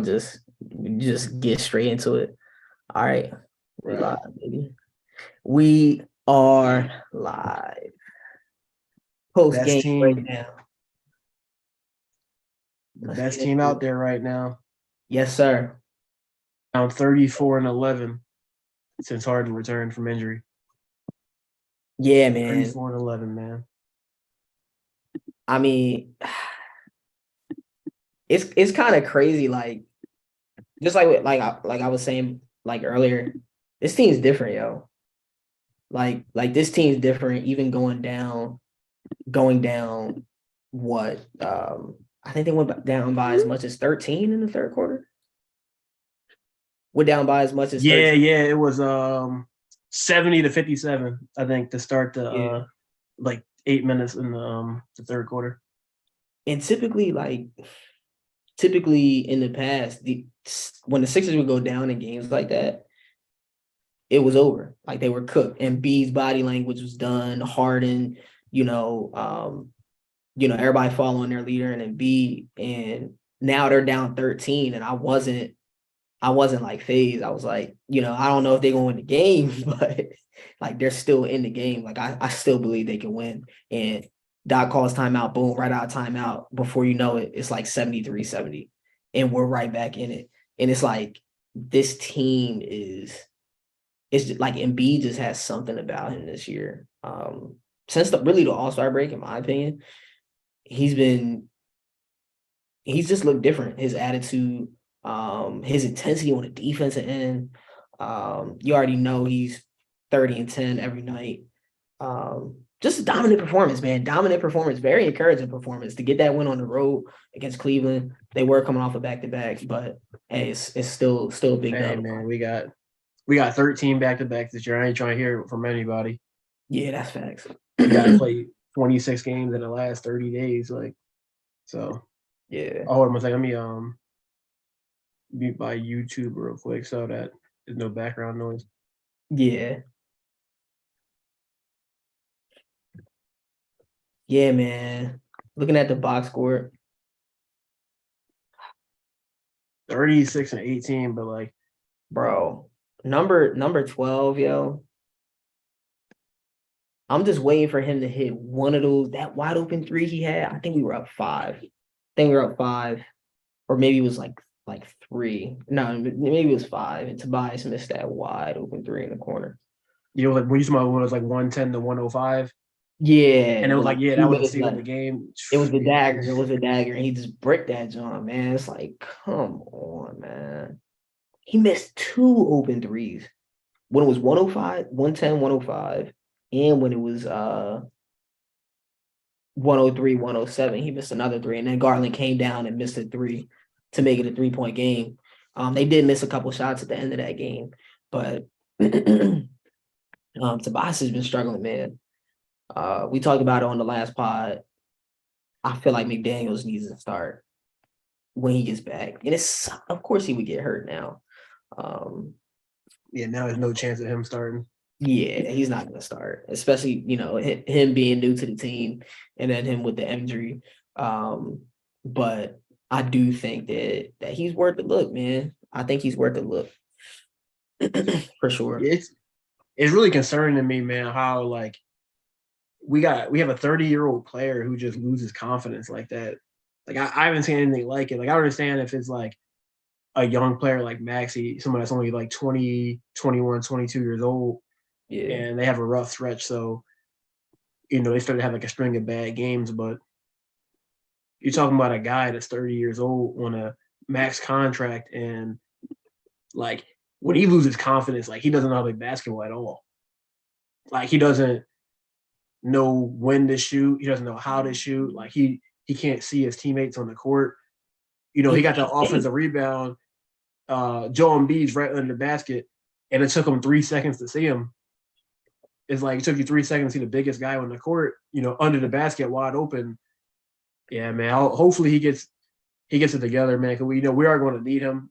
bro. Just get straight into it. All right. We Right. live, baby. We are live. Post Best game team, breakdown. the Let's best get team into out it. there right now. Yes, sir. Down 34-11 since Harden returned from injury. Yeah, man. 34-11, man. I mean, it's kind of crazy. Like just like I was saying like earlier, this team's different, yo. Like this team's different. Even going down. What? I think they went down by as much as 13 in the third quarter. Went down by as much as Yeah, 13. yeah. It was 70-57, I think, to start the Yeah. like 8 minutes in the third quarter. And typically in the past, when the Sixers would go down in games like that, it was over. Like they were cooked. And B's body language was done. Harden, you know, everybody following their leader and Embiid. And now they're down 13. And I wasn't like phased. I was like, I don't know if they're going to win the game, but like they're still in the game. Like I still believe they can win. And Doc calls timeout, boom, right out of timeout. Before you know it, it's like 73-70. And we're right back in it. And it's like this team it's just, like Embiid just has something about him this year. Since the All-Star break, in my opinion, he's been he's just looked different. His attitude, his intensity on the defensive end. You already know he's 30 and 10 every night. Just a dominant performance, man. Dominant performance, very encouraging performance to get that win on the road against Cleveland. They were coming off a back-to-back, but hey, it's still a big Hey dub. man, we got 13 back-to-backs this year. I ain't trying to hear it from anybody. Yeah, that's facts. We got to play 26 games in the last 30 days. Like, so Yeah, hold on a second. Let me mute my YouTube real quick so that there's no background noise. yeah, yeah, man. Looking at the box score, 36-18, but like, bro. Number 12, yo. I'm just waiting for him to hit one of those, that wide open three he had. I think we were up five. I think we were up five, or maybe it was like three. No, maybe it was five. And Tobias missed that wide open three in the corner. like when you talking about when it was like 110 to 105, and Yeah, it was with like, like yeah, that two was the minutes seal of the left. game. It was the Yeah, dagger. It was a dagger. And he just bricked that joint, man. It's like, come on, man. He missed two open threes. When it was 105, 110, 105, and when it was 103, 107. He missed another three. And then Garland came down and missed a three to make it a 3-point game. They did miss a couple shots at the end of that game, but Tobias has been struggling, man. We talked about it on the last pod. I feel like McDaniels needs to start when he gets back. And it's, of course, he would get hurt now. yeah. Now there's no chance of him starting. Yeah, he's not going to start, especially, him being new to the team and then him with the injury. But I do think that he's worth a look, man. I think he's worth a look for sure. Yeah, it's really concerning to me, man, how like we have a 30-year-old player who just loses confidence like that. Like I haven't seen anything like it. Like I understand if it's like a young player like Maxi, someone that's only like 20, 21, 22 years old, Yeah. and they have a rough stretch. So, they start to have like a string of bad games. But you're talking about a guy that's 30 years old on a max contract, and like when he loses confidence, like he doesn't know how to play basketball at all. Like he doesn't know when to shoot. He doesn't know how to shoot. Like he can't see his teammates on the court. He He got the can't think. offensive rebound. Joe Embiid's right under the basket, and it took him 3 seconds to see him. It's like it took you 3 seconds to see the biggest guy on the court, under the basket, wide open. Yeah, man. Hopefully he gets it together, man. Because we are going to need him.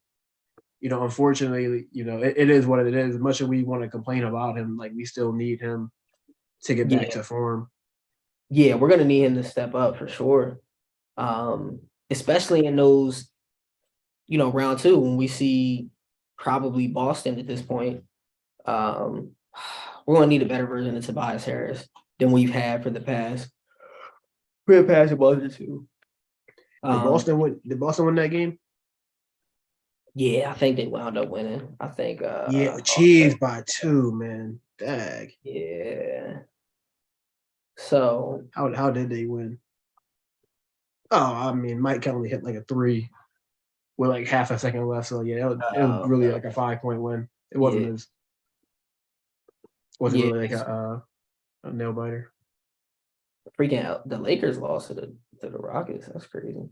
Unfortunately, it is what it is. As much as we want to complain about him, like we still need him to get back Yeah. to form. Yeah, we're gonna need him to step up for sure. Especially in those round two when we see probably Boston at this point. Um, we're gonna need a better version of Tobias Harris than we've had for the past month or two. Did Boston win that game? Yeah, I think they wound up winning. I think Yeah, cheese by 2, man. Dag. yeah. So How did they win? Oh, I mean, Mike Conley hit like a 3 with like half a second left. So yeah, it was really like a 5-point win. It yeah, wasn't yeah. really like a nail biter. Freaking out. The Lakers lost to the Rockets. That's crazy.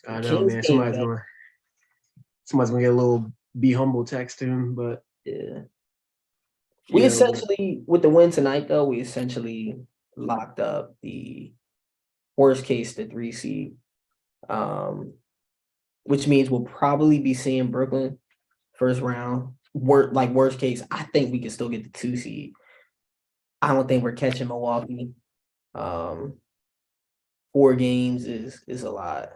The I know, Kings man. came Somebody's back. gonna get a little be humble text to him, but Yeah. We yeah, but essentially, with the win tonight, though, we essentially locked up the worst case, the 3 seed, um, which means we'll probably be seeing Brooklyn first round. Worst case, I think we can still get the 2 seed. I don't think we're catching Milwaukee. Um, 4 games is a lot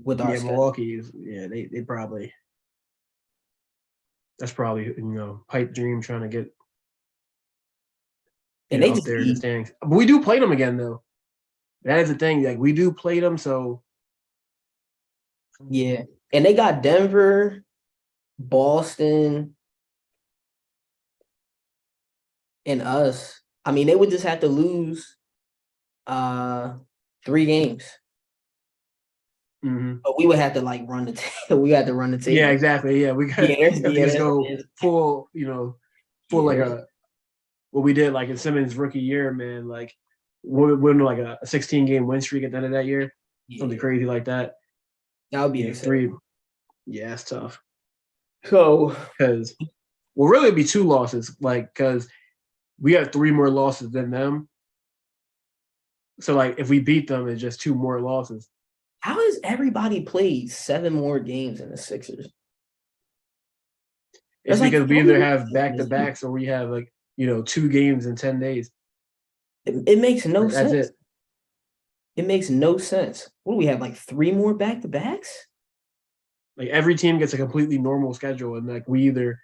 with our yeah, schedule. Milwaukee is they probably that's probably pipe dream trying to get And they up just there in the beat, standings. But we do play them again though. That is the thing. Like we do play them, so yeah. And they got Denver, Boston, and us. I mean, they would just have to lose 3 games. mm-hmm. But we would have to like run the we had to run the Yeah, table. exactly. Yeah, we got Yeah, there's have to yeah, just go there's, full, full yeah, like there's, a what we did like in Simmons' rookie year, man. Like we win like a 16-game win streak at the end of that year, something yeah, crazy like that. that would be Yeah, exciting. 3. Yeah, it's tough So because really it'd be 2 losses, like because we have 3 more losses than them. So like if we beat them, it's just 2 more losses. how has everybody played 7 more games in the Sixers? It's There's like because we 40 either more have games in back the to season. backs or we have like 2 games in 10 days. It makes no Like that's sense. it. It makes no sense. What do we have? Like 3 more back-to-backs? Like every team gets a completely normal schedule, and like we either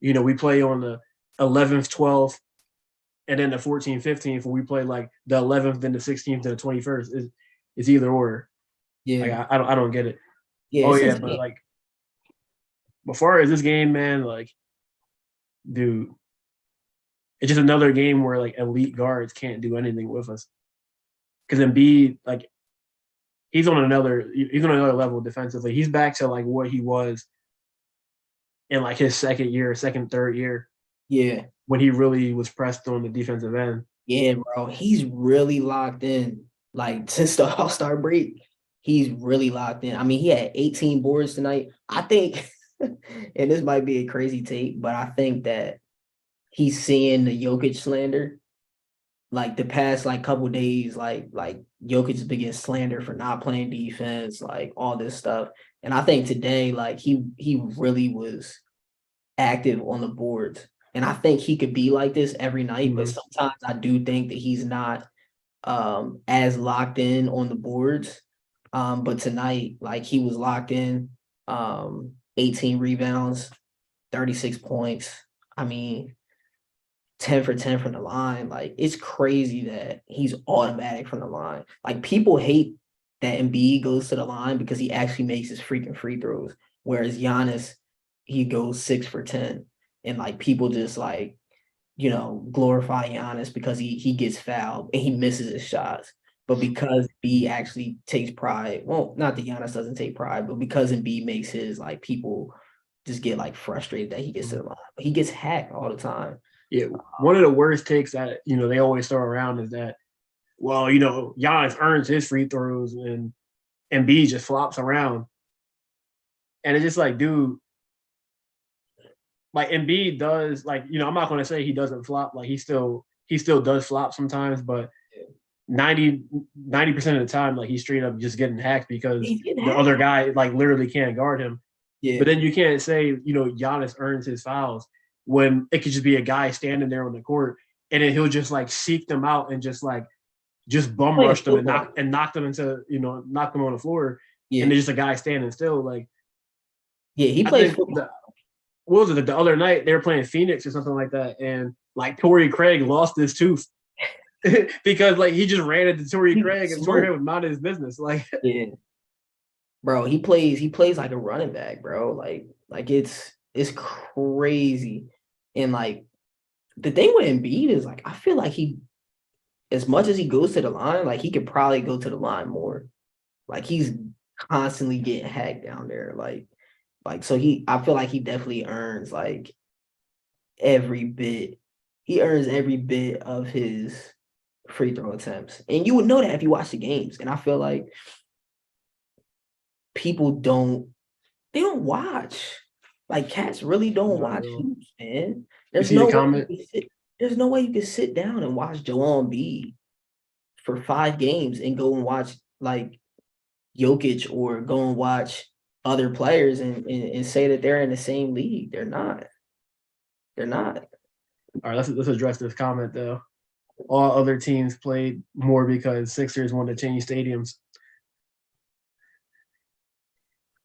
we play on the 11th, 12th, and then the 14th, 15th, and we play like the 11th, then the 16th, and the 21st. It's either or. Like Yeah, I don't get it. yeah, Oh it's yeah, but insane. like before this game, man, like dude, it's just another game where like elite guards can't do anything with us. Because Embiid, like he's on another level defensively. He's back to like what he was in like his second, third year Yeah, when he really was pressed on the defensive end. yeah, bro. He's really locked in. Like since the All-Star break, he's really locked in. I mean, he had 18 boards tonight. I think, and this might be a crazy take, but I think that he's seeing the Jokic slander. Like the past like couple days, like Jokic has been getting slander for not playing defense, like all this stuff. And I think today, like he really was active on the boards. And I think he could be like this every night, but Mm-hmm. sometimes I do think that he's not as locked in on the boards. But tonight, like he was locked in, 18 rebounds, 36 points. I mean, 10 for 10 from the line. Like it's crazy that he's automatic from the line. Like people hate that Embiid goes to the line because he actually makes his freaking free throws. Whereas Giannis, he goes 6 for 10. And like people just like, glorify Giannis because he gets fouled and he misses his shots. But because B actually takes pride, well, not that Giannis doesn't take pride, but because Embiid makes his, like people just get like frustrated that he gets to the line. He gets hacked all the time. Yeah, one of the worst takes that they always throw around is that Giannis earns his free throws and Embiid just flops around, and it's just like, dude, like Embiid does like I'm not going to say he doesn't flop, like he still does flop sometimes, but 90% of the time like he's straight up just getting hacked because He's getting the other hacked. guy like literally can't guard him. But Yeah. then you can't say Giannis earns his fouls when it could just be a guy standing there on the court and then he'll just like seek them out and just bum Playing rush them and football. knock them into knock them on the floor. Yeah, and there's just a guy standing still. Like yeah, he I plays think football. what was it the other night they were playing Phoenix or something like that, and like Torrey Craig lost his tooth because like he just ran into Torrey He Craig and Torrey Craig smoked. was minding his business. Like Yeah, bro, he plays like a running back, bro. Like it's crazy. And like the thing with Embiid is like I feel like he as much as he goes to the line, like he could probably go to the line more. Like he's constantly getting hacked down there. Like so I feel like he definitely earns like every bit. He earns every bit of his free throw attempts. And you would know that if you watch the games. And I feel like people they don't watch. Like cats really don't not at watch all. hoops, man. You There's see the no way comment? there's no way you can sit down and watch Joel Embiid for 5 games and go and watch like Jokic or go and watch other players and say that they're in the same league. They're not. They're not. All right, let's address this comment though. All other teams played more because Sixers wanted to change stadiums.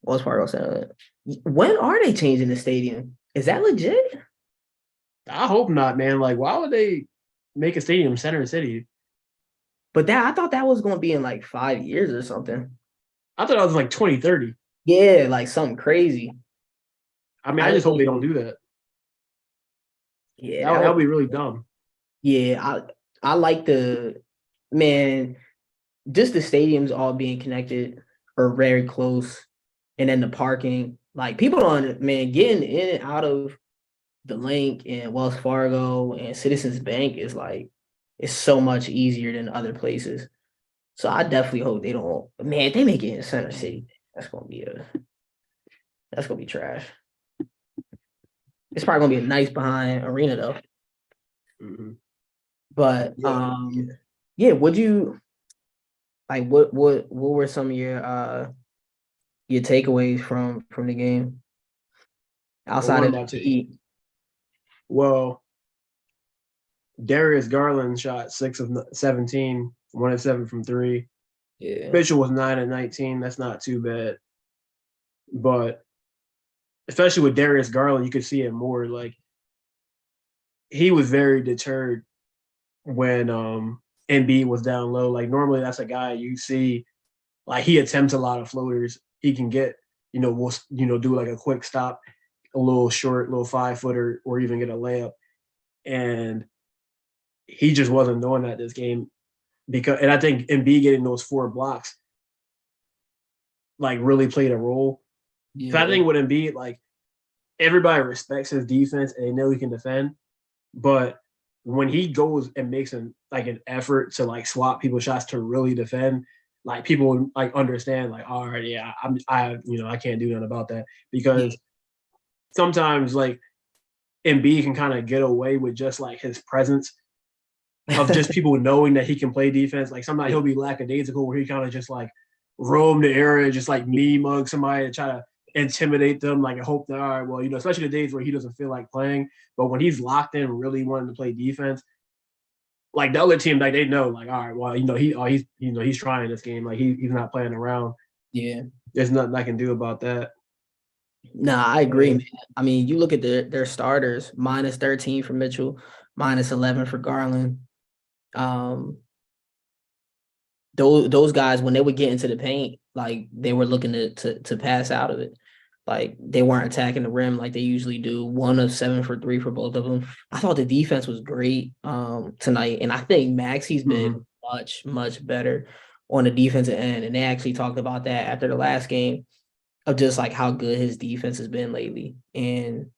Wells Fargo Center. When are they changing the stadium? Is that legit? I hope not, man. Like, why would they make a stadium center city? But I thought that was going to be in like 5 years or something. I thought it was like 2030. Yeah, like something crazy. I mean, I I just didn't hope they think. don't do that. Yeah, That would be really dumb. Yeah, I like the man. Just the stadiums all being connected or very close, and then the parking. Like people don't man getting in and out of the link and Wells Fargo and Citizens Bank is like it's so much easier than other places. So I definitely hope they don't. Man, if they make it in Center City, that's gonna be trash. It's probably gonna be a nice behind arena though. Mm-hmm. But Yeah. yeah. Would you like what were some of your takeaways from the game Well, outside one of of my the heat? well, Darius Garland shot 6 of 17, 1 of 7 from three. Yeah, Mitchell was 9 of 19. That's not too bad, but especially with Darius Garland, you could see it more. Like he was very deterred when Embiid was down low. Like normally that's a guy you see like he attempts a lot of floaters. He can get, will do like a quick stop, a little short, little 5-footer, or even get a layup. And he just wasn't doing that this game and I think Embiid getting those 4 blocks like really played a role. Because I yeah, think with Embiid, like everybody respects his defense and they know he can defend, but when he goes and makes an effort to like swap people's shots to really defend, like people like understand like all right, yeah, I can't do nothing about that yeah. because sometimes like Embiid can kind of get away with just like his presence of just people knowing that he can play defense. Like sometimes he'll be lackadaisical where he kind of just like roam the area, just like me mug somebody to try to intimidate them, like I hope that all right, well, especially the days where he doesn't feel like playing. But when he's locked in, really wanting to play defense, like the other team, like they know, like all right, well, he's trying this game, like he's not playing around. Yeah. There's nothing I can do about that. Nah, I agree, man. And I mean, you look at their starters, minus 13 for Mitchell, minus 11 for Garland. Um, those guys when they would get into the paint, like they were looking to pass out of it. Like they weren't attacking the rim like they usually do. 1 of 7 for three for both of them. I thought the defense was great tonight, and I think Maxi's been much better on the defensive end. And they actually talked about that after the last game of just like how good his defense has been lately. And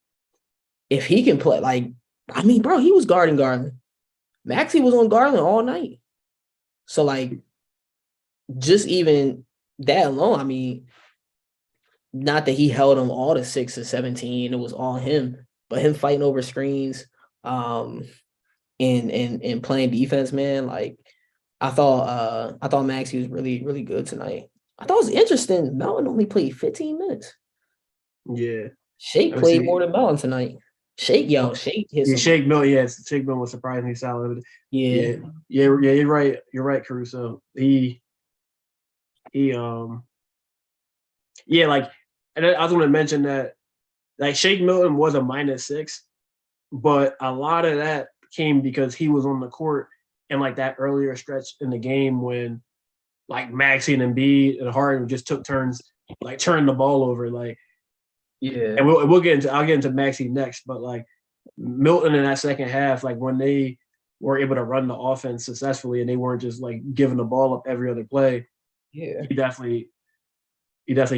if he can play, like I mean, bro, he was guarding Garland. Maxi was on Garland all night. So like just even that alone, I mean, not that he held him all to 6 or 17, it was all him, but him fighting over screens, and playing defense, man. Like I thought Maxi was really, really good tonight. I thought it was interesting. Melton only played 15 minutes. yeah, Shake let me played more see. than Melton tonight. Shake hit Yeah, some. Shake Milton. Yes, Shake Milton was surprisingly solid. Yeah, Yeah, yeah. You're right. You're right, Caruso. He Yeah, like, and I was going to mention that like Shake Milton was a -6, but a lot of that came because he was on the court in like that earlier stretch in the game when like Maxey and Embiid and Harden just took turns like turning the ball over. Like, Yeah. and we'll get into I'll get into Maxey next, but like Milton in that second half, like when they were able to run the offense successfully and they weren't just like giving the ball up every other play, Yeah. he definitely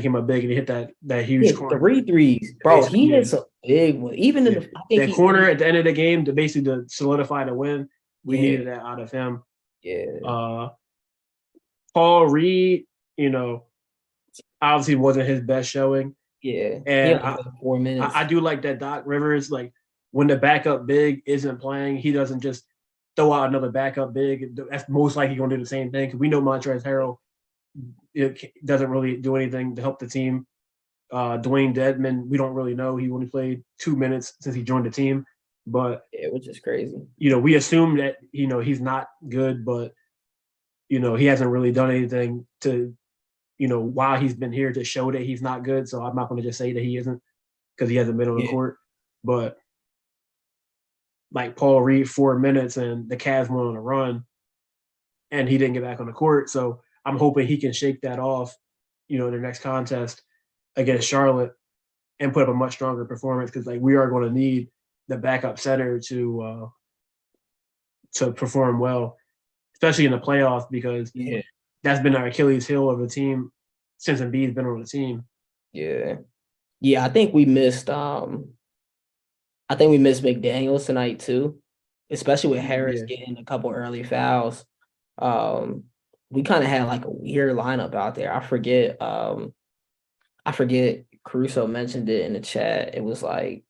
came up big and he hit that Yeah, huge corner three threes. Bro, basically. he Yeah, hits a big one. Even in yeah. the I think That he corner at the end of the game to basically to solidify the win. We yeah, needed that out of him. yeah, Uh, Paul Reed, you know, obviously wasn't his best showing, yeah. He and only played 4 minutes. I do like that Doc Rivers, like when the backup big isn't playing, he doesn't just throw out another backup big. That's most likely going to do the same thing because we know Montrezl Harrell it doesn't really do anything to help the team. Dwayne Dedman, we don't really know. He only played 2 minutes since he joined the team, but Yeah, which is crazy. we assume that he's not good, but he hasn't really done anything to while he's been here to show that he's not good. So I'm not going to just say that he isn't because he hasn't been on the Yeah, court. But like Paul Reed, 4 minutes and the Cavs went on a run, and he didn't get back on the court. So I'm hoping he can shake that off, in the next contest against Charlotte and put up a much stronger performance because like we are going to need the backup center to perform well, especially in the playoffs because yeah, that's been our Achilles heel of the team since Embiid's been on the team. yeah. Yeah, I think we missed McDaniels tonight too, especially with Harris Yeah. getting a couple early fouls. Um, we kind of had like a weird lineup out there. I forget Caruso mentioned it in the chat. It was like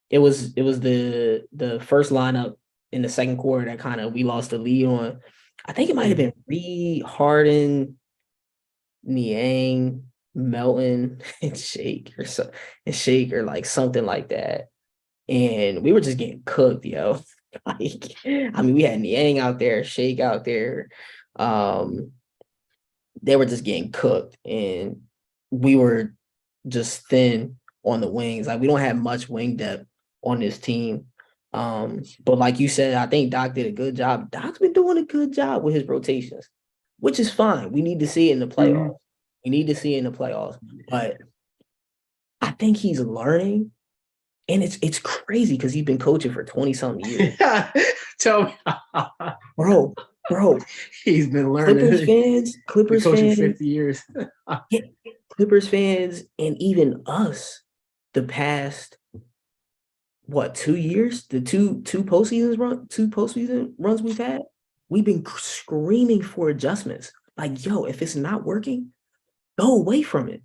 it was the first lineup in the second quarter that kind of we lost the lead on. I think it might have been Reed, Harden, Niang, Melton, and Shake or like something like that. And we were just getting cooked, yo. Like, I mean, we had Niang out there, Shake out there. Um, they were just getting cooked, and we were just thin on the wings. Like we don't have much wing depth on this team. But like you said, I think Doc did a good job. Doc's been doing a good job with his rotations, which is fine. We need to see it in the Mm-hmm. playoffs. We need to see it in the playoffs. But I think he's learning. And it's crazy because he's been coaching for 20 something years. Tell me, Bro, bro. he's been Clippers learning. fans, Been Clippers coaching fans, 50 years. yeah, Clippers fans, and even us, the past 2 years, the two postseason runs we've had, we've been screaming for adjustments. Like, yo, if it's not working, go away from it.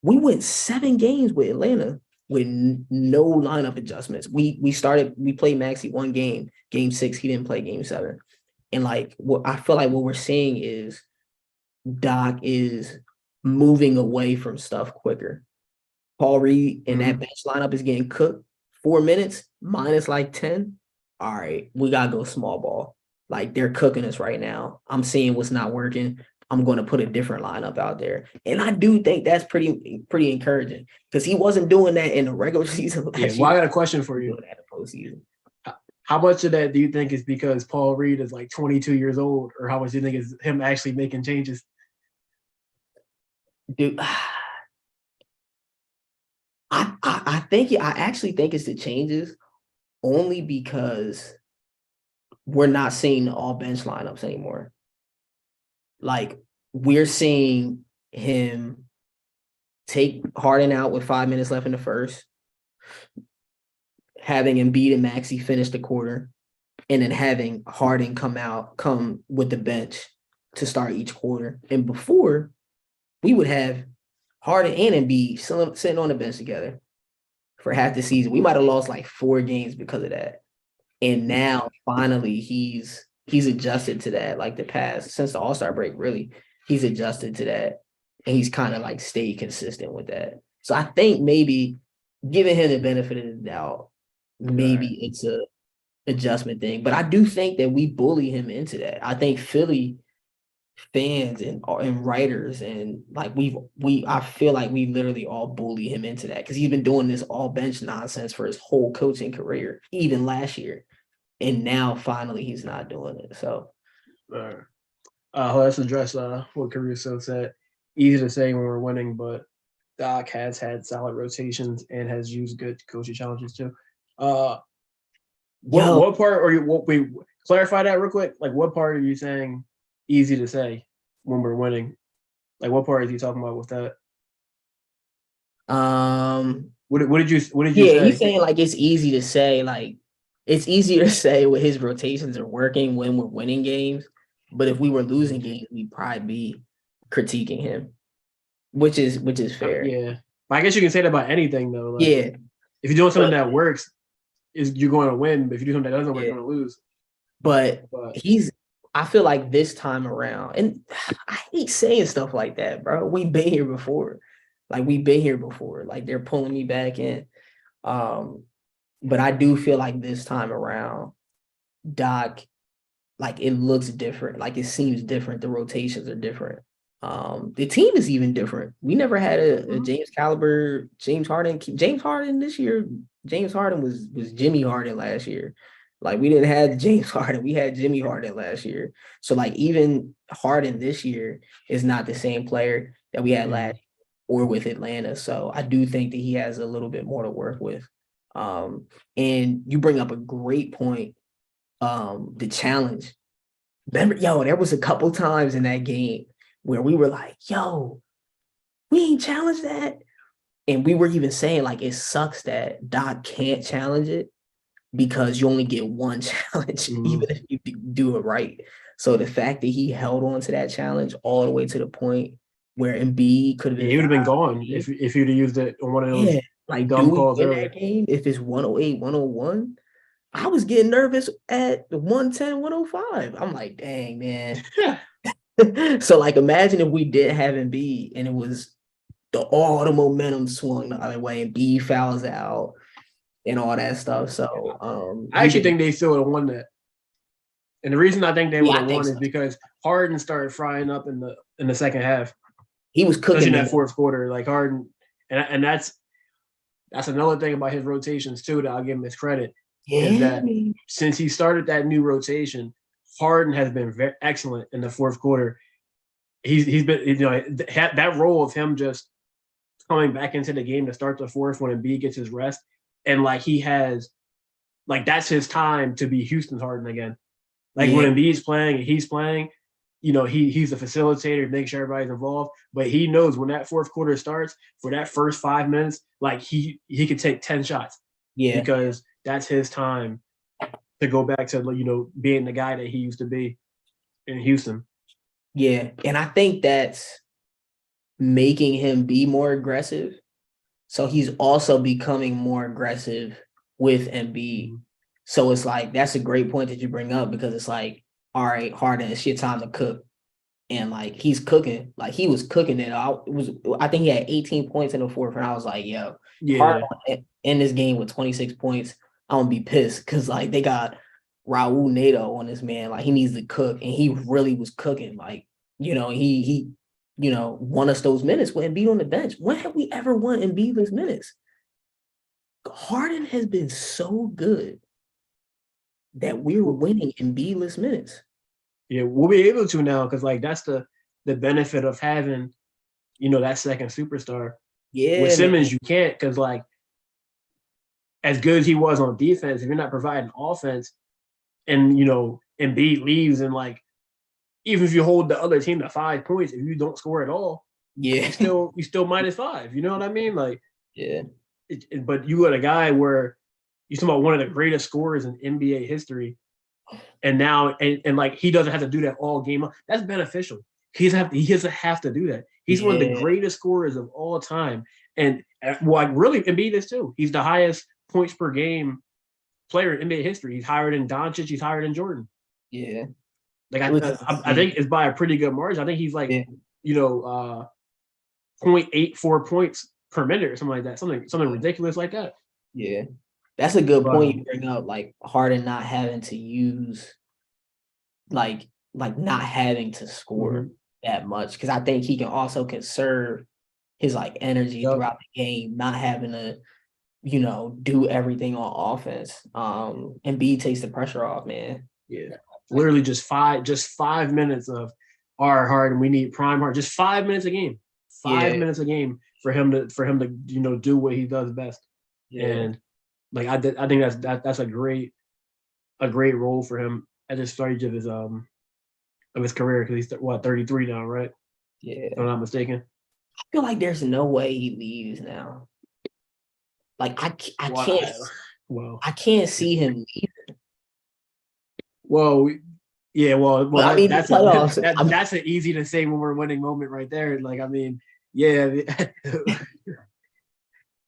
We went 7 games with Atlanta with no lineup adjustments. We played Maxey one game 6, he didn't play game 7. And like what I feel like what we're seeing is Doc is moving away from stuff quicker. Paul Reed and that Mm-hmm. bench lineup is getting cooked 4 minutes minus like 10. All right, we gotta go small ball. Like they're cooking us right now. I'm seeing what's not working. I'm going to put a different lineup out there, and I do think that's pretty encouraging because he wasn't doing that in the regular season Yeah. last Well, I year. got a question for you. Doing that in the postseason. How much of that do you think is because Paul Reed is like 22 years old, or how much do you think is him actually making changes? Dude, I actually think it's the changes only because we're not seeing all bench lineups anymore. Like we're seeing him take Harden out with 5 minutes left in the first, having Embiid and Maxey finish the quarter, and then having Harden come with the bench to start each quarter. And before, we would have Harden and Embiid sitting on the bench together for half the season. We might have lost like 4 games because of that. And now finally he's adjusted to that, like the past since the All-Star break, really. He's adjusted to that. And he's kind of like stayed consistent with that. So I think maybe giving him the benefit of the doubt, maybe Right. it's a adjustment thing. But I do think that we bully him into that. I think fans and writers and like I feel like we literally all bully him into that because he's been doing this all bench nonsense for his whole coaching career, even last year, and now finally he's not doing it. So, let's address what Caruso said. Easy to say when we're winning, but Doc has had solid rotations and has used good coaching challenges too. What part are you? Wait, clarify that real quick. Like, what part are you saying? Easy to say when we're winning. Like, what part is he talking about with that? What did you say? He's saying like it's easy to say, like it's easier to say what his rotations are working when we're winning games, but if we were losing games, we'd probably be critiquing him, which is fair. Yeah, but I guess you can say that about anything though. Like, yeah, if you're doing something that works, you're going to win. But if you do something that doesn't work, you're going to lose. But I feel like this time around, and I hate saying stuff like that, bro. We've been here before. Like they're pulling me back in. But I do feel like this time around, Doc, like it looks different. Like it seems different. The rotations are different. The team is even different. We never had a James caliber James Harden. James Harden this year. James Harden was Jimmy Harden last year. Like we didn't have James Harden. We had Jimmy Harden last year. So like even Harden this year is not the same player that we had last year or with Atlanta. So I do think that he has a little bit more to work with. And you bring up a great point. The challenge. Remember, there was a couple times in that game where we were like, we ain't challenged that. And we were even saying like it sucks that Doc can't challenge it because you only get one challenge, even if you do it right. So the fact that he held on to that challenge all the way to the point where Embiid could have been, he would have been gone if you'd have used it on one of those like dumb calls earlier. That game if it's 108, 101. I was getting nervous at 110, 105. I'm like, dang, man. So, like, imagine if we didn't have Embiid and it was all the momentum swung the other way and B fouls out and all that stuff. So, I actually think they still would have won that. And the reason I think they would have won is because Harden started frying up in the second half. He was cooking in that fourth quarter, like Harden, and that's another thing about his rotations too that I'll give him his credit. Is that since he started that new rotation, Harden has been very excellent in the fourth quarter. He's been that role of him just coming back into the game to start the fourth when Embiid gets his rest, and like he has, like that's his time to be Houston's Harden again. Like when Embiid's playing and he's playing, he's the facilitator, making sure everybody's involved. But he knows when that fourth quarter starts, for that first 5 minutes, like he could take 10 shots. Yeah, because that's his time to go back to being the guy that he used to be in Houston. Yeah, and I think that's making him be more aggressive. So he's also becoming more aggressive with Embiid. So it's like that's a great point that you bring up because it's like, all right, Harden, it's your time to cook. And like he's cooking, like he was cooking it. I think he had 18 points in the fourth, and I was like, Harden in this game with 26 points, I'm gonna be pissed because like they got Raul Neto on this man. Like he needs to cook, and he really was cooking. Like he won us those minutes with Embiid on the bench. When have we ever won Embiidless minutes? Harden has been so good that we're winning Embiidless minutes. Yeah, we'll be able to now because like that's the benefit of having, that second superstar. Yeah, with Simmons, you can't because like as good as he was on defense, if you're not providing offense, and Embiid leaves and like even if you hold the other team to 5 points, if you don't score at all, you still -5. You know what I mean? Like but you got a guy where you're talking about one of the greatest scorers in NBA history. And now, and like he doesn't have to do that all game. That's beneficial. He doesn't have to do that. He's one of the greatest scorers of all time, and really Embiid is too. He's the highest points per game player in NBA history. He's higher than Doncic. He's higher than Jordan. Yeah, like I think it's by a pretty good margin. I think he's like 0.84 points per minute or something like that. Something ridiculous like that. Yeah. That's a good point you bring up, like Harden not having to use like like not having to score Mhm. that much because I think he can also conserve his like energy Yep. throughout the game, not having to do everything on offense. And B takes the pressure off, man. Yeah. Literally just 5 minutes of our hard and we need prime hard. Just 5 minutes a game. Five Yeah, minutes a game for him to do what he does best. yeah, And like I think that's a great role for him at this stage of his career because he's 33 now, right? If I'm yeah. not mistaken. I feel like there's no way he leaves now. Like I Well, can't well, I can't see him leave. well, yeah, well, But I mean the playoffs. that's an easy to say when we're winning moment right there. Like, I mean, yeah,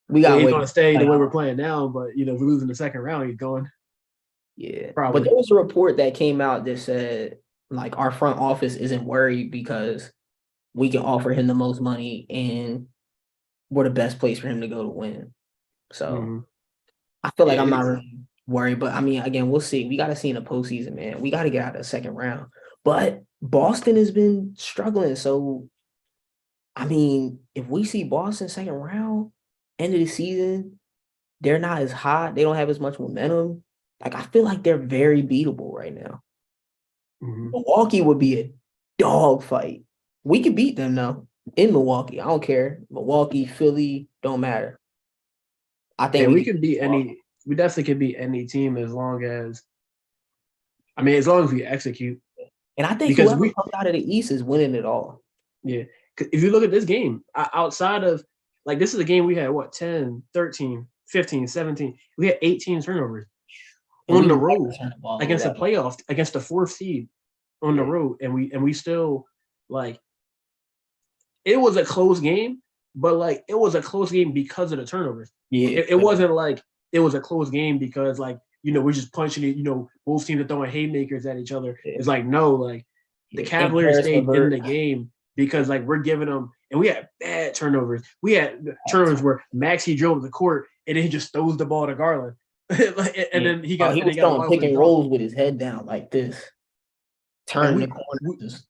We yeah, got he's way gonna stay the way we're playoffs. playing now, but if we lose in the second round, he's going Yeah. But probably. there was a report that came out that said like our front office isn't worried because we can offer him the most money and we're the best place for him to go to win. So Mhm. I feel like I'm Yeah, not really worried, but I mean, again, we'll see. We got to see in the postseason, man. We got to get out of the second round. But Boston has been struggling. So, I mean, if we see Boston second round, end of the season, they're not as hot. They don't have as much momentum. Like, I feel like they're very beatable right now. mhm. Milwaukee would be a dog fight. We could beat them though in Milwaukee. I don't care. Milwaukee, Philly, don't matter. I think Yeah, we we could could beat beat Milwaukee. any. We definitely could beat any team as long as we execute. And I think Because whoever we, comes out of the East is winning it all. yeah, 'cause if you look at this game, outside of like this is a game we had what 10, 13, 15, 17. We had 18 turnovers And on we the never road turn the ball over against the that much. playoff against the fourth seed on the Yeah. road, and we still like it was a close game, but like it was a close game because of the turnovers. Yeah. It wasn't like it was a close game because like we're just punching it. Both teams are throwing haymakers at each other. Yeah. It's like no, like the Yeah. And Cavaliers Karis stayed in LeVert. the game because like we're giving them, and we had bad turnovers. We had turnovers where Maxey drove the court and then he just throws the ball to Garland, and Yeah. then he Oh, got he and they was got a throwing wide pick open and dunk. rolls with his head down like this, Like turning the corners.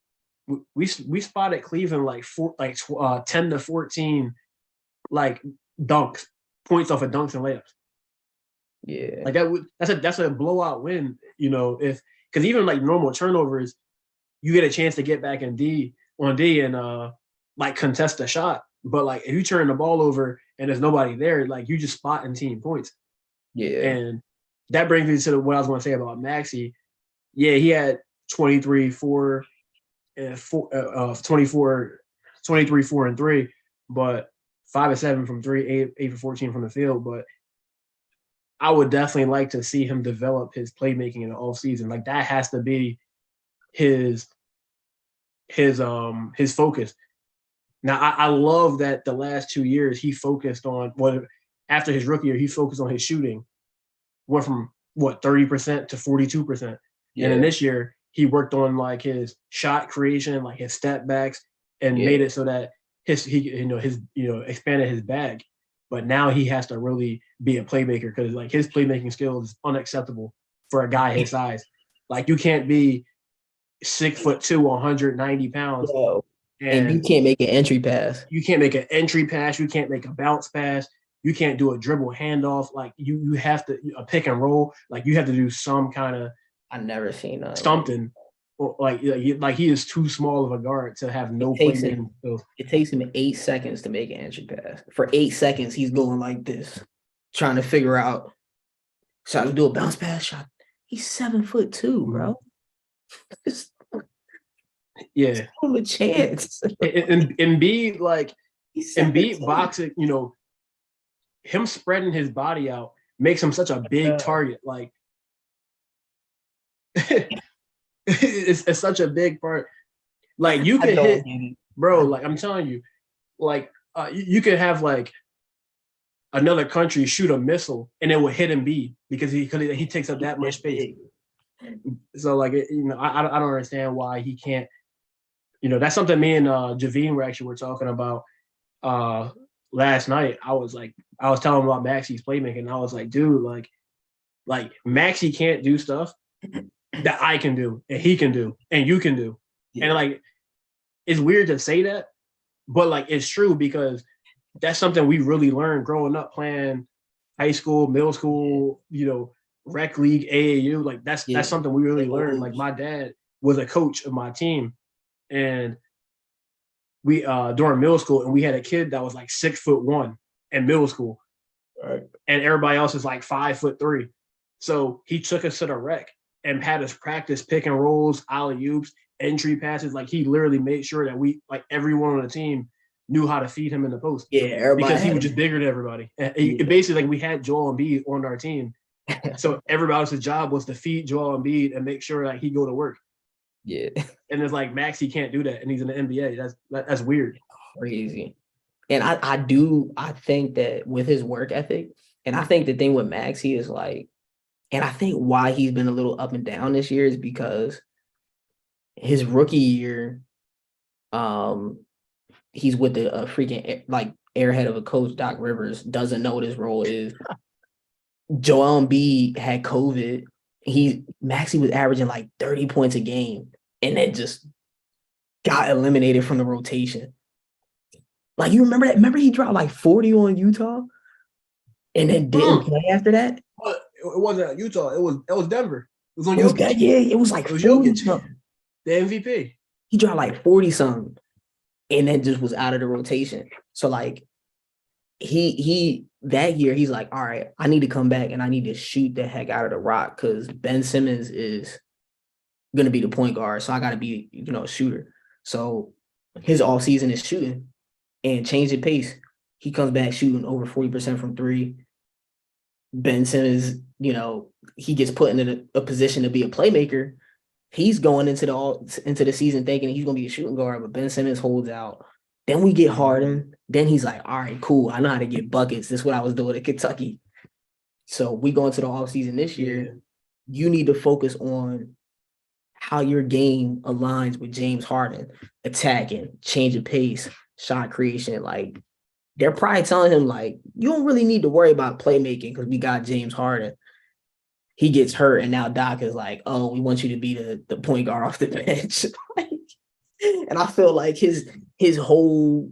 we spotted Cleveland like 10 to 14 like dunks, points off of dunks and layups. Yeah. Like that's a blowout win. If because even like normal turnovers, you get a chance to get back in D on D and like contest a shot. But like if you turn the ball over and there's nobody there, like you just spotting team points. Yeah. And that brings me to what I was going to say about Maxey. Yeah, he had 23, 4, and 24, 23, 4, and 3, but 5 and 7 from 3, 8 for 14 from the field. But I would definitely like to see him develop his playmaking in the off season. Like that has to be his his focus. Now I love that the last 2 years he focused on what after his rookie year he focused on his shooting, went from 30% to 42%, and then Yeah. this year he worked on like his shot creation, like his step backs, and made Yeah. it so that his expanded his bag. But now he has to really be a playmaker because like his playmaking skill is unacceptable for a guy his size. Like you can't be 6'2", 190 pounds, Yo. And you and can't make an entry pass. you can't make an entry pass, you can't make a bounce pass, you can't do a dribble handoff. Like you have to a pick and roll. Like you have to do some kind of I never seen nothing like something. Or like he is too small of a guard to have it no takes playmaking him skills. it takes him 8 seconds to make an entry pass. For 8 seconds, he's going like this, trying to figure out should I do a bounce pass shot. He's 7'2", bro. Just Yeah, give him a chance. and Embiid like He's Embiid 17. boxing, him spreading his body out makes him such a big target. Like it's such a big part. Like you I could don't hit, get it. bro. Like I'm telling you, like you could have like another country shoot a missile and it would hit Embiid because he takes up that much space. Big. So like I don't understand why he can't. That's something me and Javine were talking about last night. I was telling him about Maxey's playmaking. And I was like, dude, like Maxey can't do stuff, that I can do and he can do and you can do. Yeah. And like it's weird to say that, but like it's true because that's something we really learned growing up playing high school, middle school, rec league, AAU. Like that's Yeah. something we really learned. Like my dad was a coach of my team, and we during middle school, and we had a kid that was like 6'1" in middle school, Right. and everybody else is like 5'3". So he took us to the rec and had us practice pick and rolls, alley oops, entry passes. Like he literally made sure that we, like everyone on the team, knew how to feed him in the post Yeah, everybody because he had was him. just bigger than everybody. Yeah. Basically, like we had Joel Embiid on our team, so everybody else's job was to feed Joel Embiid and make sure that he go to work. Yeah. And it's like Max, he can't do that, and he's in the NBA. That's weird. Crazy. And I think that with his work ethic, and I think the thing with Max, he is like, and I think why he's been a little up and down this year is because his rookie year, he's with a freaking like airhead of a coach, Doc Rivers, doesn't know what his role is. Joel Embiid had COVID. Maxey was averaging like 30 points a game and then just got eliminated from the rotation. Like, you remember that? Remember he dropped like 40 on Utah and then didn't play after that? But it wasn't Utah. It was Denver. It was on It was Jokic. that, yeah, it was like It was 40 Jokic, something. the MVP. He dropped like 40 something and then just was out of the rotation. So like he that year he's like, all right, I need to come back and I need to shoot the heck out of the rock because Ben Simmons is gonna be the point guard. So I gotta be, a shooter. So his all season is shooting and change the pace. He comes back shooting over 40% from three. Ben Simmons, he gets put in a position to be a playmaker. He's going into the season thinking he's gonna be a shooting guard, but Ben Simmons holds out. Then we get Harden. Then he's like, all right, cool. I know how to get buckets. This is what I was doing at Kentucky. So we go into the offseason this year. Yeah. You need to focus on how your game aligns with James Harden, attacking, change of pace, shot creation. Like they're probably telling him, like, you don't really need to worry about playmaking because we got James Harden. He gets hurt, and now Doc is like, oh, we want you to be the point guard off the bench. And I feel like his whole,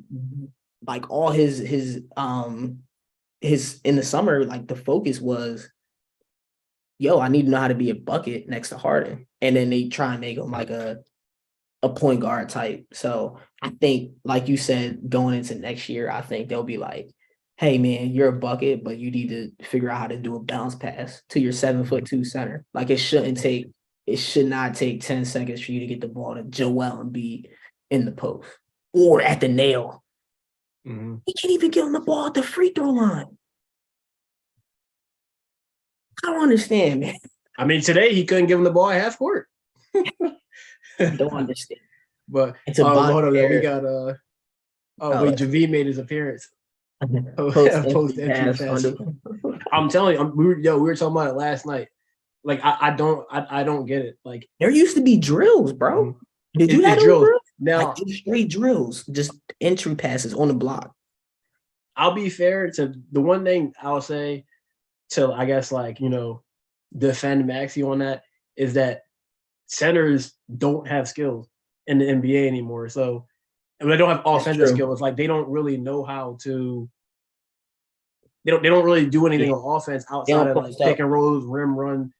like all his in the summer, like the focus was, yo, I need to know how to be a bucket next to Harden. And then they try and make him like a point guard type. So I think, like you said, going into next year, I think they'll be like, hey man, you're a bucket, but you need to figure out how to do a bounce pass to your 7'2" center. Like it should not take 10 seconds for you to get the ball to Joel Embiid in the post or at the nail. Mm-hmm. He can't even get on the ball at the free throw line. I don't understand, man. I mean, today he couldn't give him the ball at half court. I don't understand. But It's a hold on, we got wait, Javi made his appearance. Post entry pass. I'm telling you, we were talking about it last night. Like I don't get it. Like there used to be drills, bro. Did you have drills now? Like straight drills, just entry passes on the block. I'll be fair to the one thing I'll say to, I guess, like, defend Maxey on that is that centers don't have skills in the NBA anymore. So they don't have offensive skills. Like they don't really know how to. They don't really do anything on offense outside of like pick and rolls, rim run,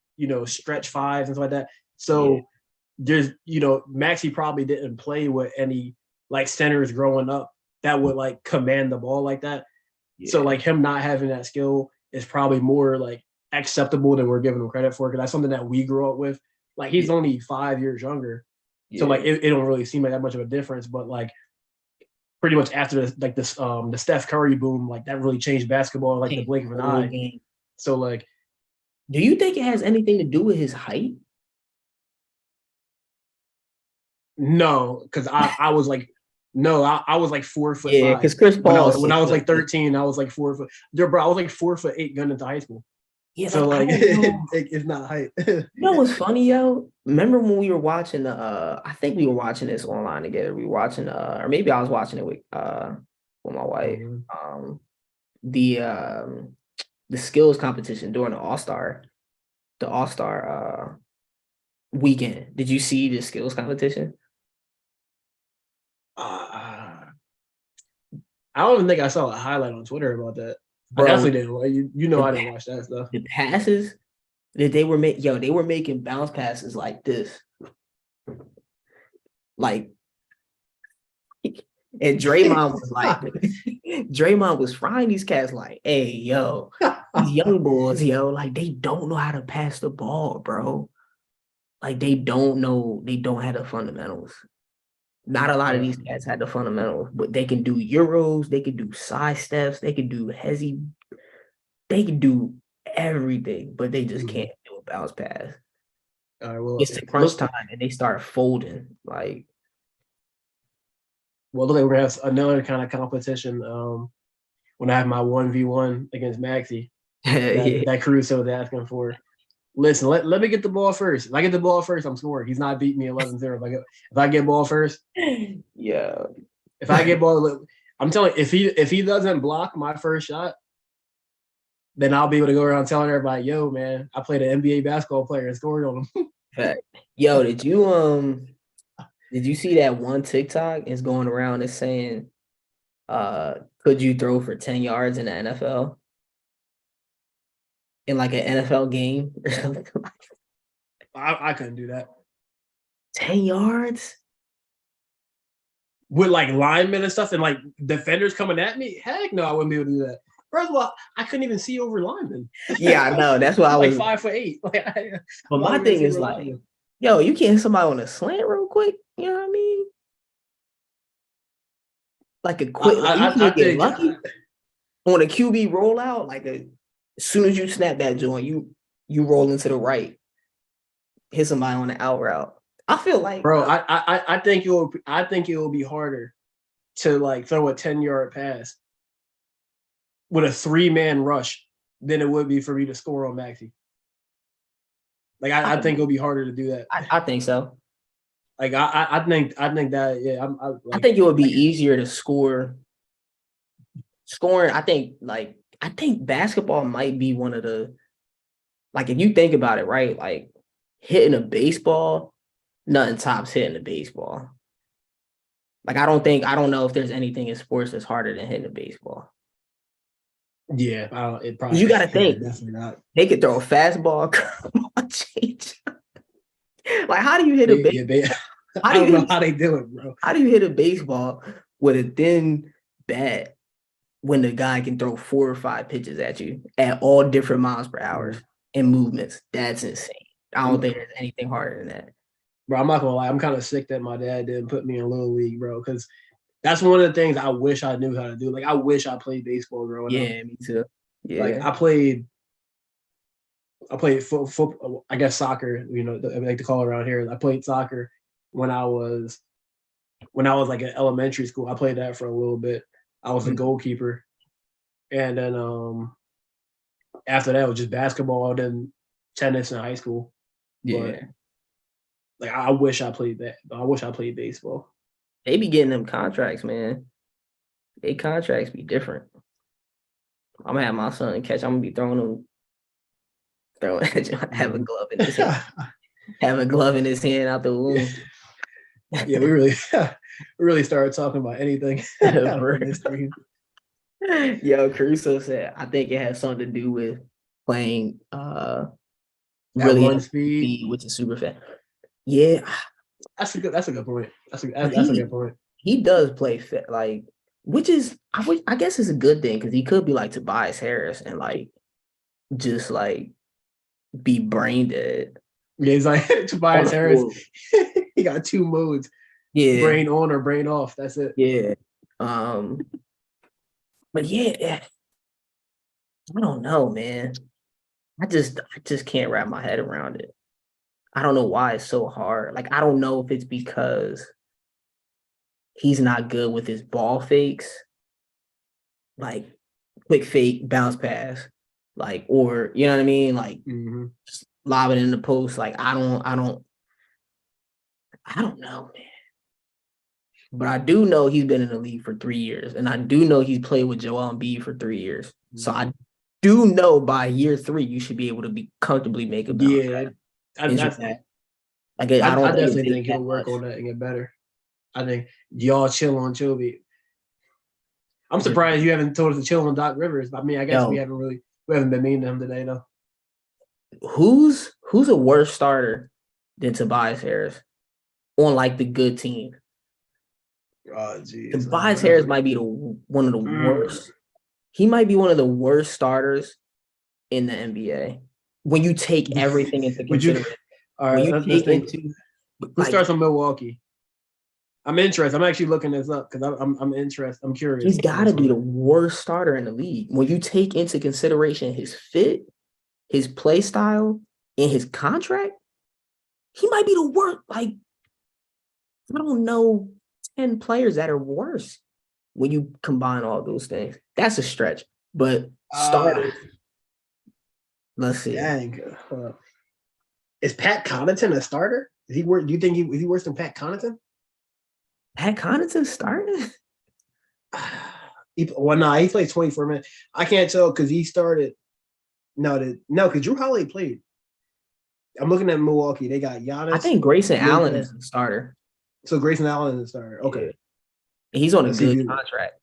stretch fives and stuff like that. So there's, Maxey probably didn't play with any like centers growing up that would like command the ball like that. Yeah. So like him not having that skill is probably more like acceptable than we're giving him credit for, because that's something that we grew up with. Like he's only 5 years younger. So like it don't really seem like that much of a difference, but like pretty much after the Steph Curry boom, like that really changed basketball like the blink of an eye. Game. So like, do you think it has anything to do with his height? No, because I was like, I was like 4'5". Yeah, because Chris Paul when I was like 13, I was like 4 foot. Bro, I was like 4'8" going into high school. Yeah, so like it's not height. You know what's funny, yo? Remember when we were watching I think we were watching this online together. We were watching or maybe I was watching it with my wife. Mm-hmm. The skills competition during the All-Star weekend. Did you see the skills competition? Uh, I don't even think I saw a highlight on Twitter about that. I Bro, definitely didn't. You know, the, I didn't watch that stuff. the passes that they were making bounce passes like this. Like, and Draymond was like, Draymond was frying these cats like, hey, yo, these young boys, yo, like they don't know how to pass the ball, bro. Like they don't have the fundamentals. Not a lot of these cats had the fundamentals, but they can do euros, they can do side steps, they can do hezzy, they can do everything, but they just can't do a bounce pass. All right, well, It's the crunch time and they start folding. Like, look like we're gonna have another kind of competition. When I have my 1v1 against Maxi, yeah, that Caruso was asking for. Listen, let me get the ball first. If I get the ball first, I'm scoring. He's not beating me 11-0. If I get ball first, yeah. if I get ball, I'm telling you, if he doesn't block my first shot, then I'll be able to go around telling everybody, yo, man, I played an NBA basketball player and scored on him. Fact. Yo, did you see that one TikTok is going around is saying could you throw for 10 yards in the NFL? In like an NFL game or something like I couldn't do that. 10 yards? With like linemen and stuff and like defenders coming at me, heck no, I wouldn't be able to do that. First of all, I couldn't even see over linemen. Yeah, I know. That's why I like was 5'8". but my thing is like, linemen. Yo, you can't hit somebody on a slant real quick. You know what I mean? Like a quick, like you can't get lucky on a QB rollout. Like as soon as you snap that joint, you roll into the right, hit somebody on the out route. I feel like, bro, I think it will be harder to like throw a 10-yard pass with a 3-man rush than it would be for me to score on Maxi. Like I think it'll be harder to do that. I think so. Like I think that yeah. I think it would be easier to score. Scoring, I think basketball might be one of the, like if you think about it, right? Like hitting a baseball, nothing tops hitting a baseball. Like I don't know if there's anything in sports that's harder than hitting a baseball. Yeah, it probably. You got to think. Definitely not. They could throw a fastball, change. Like, how do you hit a baseball? Yeah, I don't know how they do it, bro. How do you hit a baseball with a thin bat when the guy can throw 4 or 5 pitches at you at all different miles per hour and movements? That's insane. I don't think there's anything harder than that. Bro, I'm not gonna lie. I'm kind of sick that my dad didn't put me in Little League, bro, because that's one of the things I wish I knew how to do. Like, I wish I played baseball growing up. Yeah, me too. Yeah. Like, I played football, I guess soccer, you know, I like to call it around here. I played soccer when I was like in elementary school. I played that for a little bit. I was a goalkeeper. And then after that, it was just basketball, then tennis in high school. Yeah. But, like, I wish I played that. I wish I played baseball. They be getting them contracts, man. They contracts be different. I'm gonna have my son catch. I'm gonna be throwing have a glove in his hand. Have a glove in his hand out the womb. Yeah, we really started talking about anything. Yo, Caruso said, I think it has something to do with playing really at speed, which is super fast. Yeah, that's a good point. That's a good point. He does play fit, like, which is I guess it's a good thing because he could be like Tobias Harris and like just like be brain dead. Yeah, he's like Tobias Harris. He got 2 modes. Yeah, brain on or brain off. That's it. Yeah. But yeah, I don't know, man. I just can't wrap my head around it. I don't know why it's so hard. Like, I don't know if it's because he's not good with his ball fakes, like quick fake, bounce pass, like, or you know what I mean? Like just lob it in the post. Like, I don't know, man. But I do know he's been in the league for 3 years, and I do know he's played with Joel Embiid for 3 years. So I do know by year 3 you should be able to be comfortably make a bounce. Yeah, Like I I don't think it definitely takes think that he'll work much. on that and get better. I think y'all chill on Chovy. I'm Just surprised you haven't told us to chill on Doc Rivers. I mean, I guess yo, we haven't been mean to him today though. who's a worse starter than Tobias Harris on like the good team? Oh jeez. Tobias Harris might be one of the worst. He might be one of the worst starters in the NBA when you take everything into Would you? consideration. All When right, you let's take think. into Let's like start from Milwaukee. I'm interested. I'm actually looking this up because I'm interested. I'm curious he's got on to this be one. the worst starter in the league. When you take into consideration his fit, his play style, and his contract, he might be the worst. Like I don't know 10 players that are worse when you combine all those things. That's a stretch. But Uh starters, let's see. dang. Is Pat Connaughton a starter? Is he worse? Do you think is he worse than Pat Connaughton? Pat Connaughton starting? Well, no, he played 24 minutes. I can't tell because he started. No, because Drew Holiday played. I'm looking at Milwaukee. They got I Giannis, think Grayson Allen Luka. is the starter. So Grayson Allen is the starter. Yeah. Okay, He's on a let's see. good contract.